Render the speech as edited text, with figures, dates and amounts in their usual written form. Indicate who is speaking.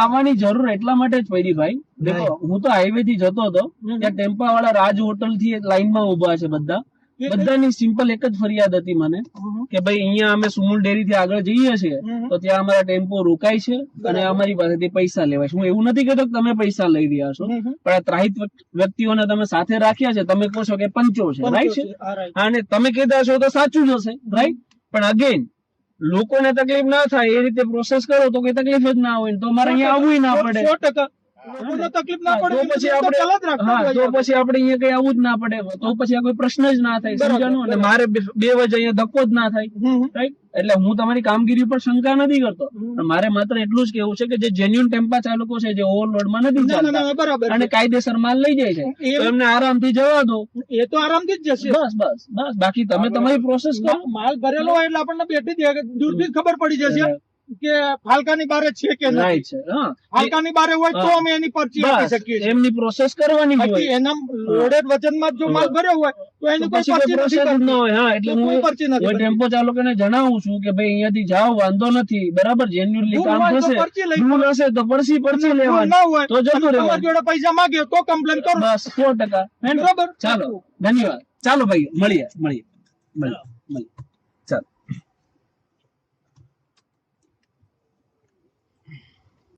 Speaker 1: આવવાની જરૂર એટલા માટે જ પડી ભાઈ. દેખો હું તો હાઈવે થી જતો હતો, ત્યાં ટેમ્પા વાળા રાજ હોટલ થી લાઈનમાં ઉભા છે બધા. બધાની સિમ્પલ એક જ ફરિયાદ હતી મને કે ભાઈ અહીંયા અમે સુમુલ ડેરી થી આગળ જઈએ છીએ તો ત્યાં અમારા ટેમ્પો રોકાય છે અને અમારી પાસેથી પૈસા લેવાય છે. હું એવું નથી કહેતો કે તમે પૈસા લઈ રહ્યા છો, પણ આ ત્રાહિત વ્યક્તિઓને તમે સાથે રાખ્યા છે, તમે કહો છો કે પંચો છે, રાઈટ છે, અને તમે કહેતા છો તો સાચું જ હશે, રાઈટ. પણ અગેન લોકોને તકલીફ ના થાય એ રીતે પ્રોસેસ કરો તો કઈ તકલીફ જ ના હોય, તો મારે અહીંયા આવવું ના પડે.
Speaker 2: 100% તકલીફ ના પડે
Speaker 1: તો પછી આપણે અહીંયા કઈ આવવું જ ના પડે, તો પછી આ કોઈ પ્રશ્ન જ ના થાય, સમજાણું? અને મારે બે વજે અહીંયા ધક્કો જ ના થાય, રાઈટ. એટલે હું તમારી કામગીરી પર શંકા નથી કરતો, પણ મારે માત્ર એટલું જ કેવું છે કે જે જેન્યુઅન ટેમ્પા ચાલકો છે, જે ઓવરલોડમાં નથી ચાલતા અને કાયદેસર માલ લઈ જાય છે, તો એમને આરામથી જવા દો.
Speaker 2: એ તો આરામથી જ જશે.
Speaker 1: બસ બસ બસ, બાકી તમે તમારી પ્રોસેસ કરો.
Speaker 2: માલ ભરેલો હોય એટલે આપણને બેઠી દૂરથી ખબર પડી જશે કે ફાલકાની બારે છે કે નહીં છે. ફાલકાની બારે હોય તો અમે એની પરચી આપી શકીએ છીએ.
Speaker 1: એમની પ્રોસેસ કરવાની હોય.
Speaker 2: એના લોડેડ વજનમાં જો માલ ભર્યો હોય તો એની કોઈ પરચી નથી
Speaker 1: ન હોય. હા, એટલે હું ટેમ્પો ચાલકોને જણાવું છું કે ભાઈ અહીંયાથી જાઓ, વાંધો નથી, બરાબર, જેન્યુઅલી કામ થશે. ભૂલ હશે તો પરચી લેવાની, તો જતું રહેવાનું.
Speaker 2: તમારી જોડે પૈસા માંગે તો કમ્પ્લેન કરો.
Speaker 1: બસ 100%. બરાબર, ચાલો, ધન્યવાદ. ચાલો ભાઈ, મળીએ.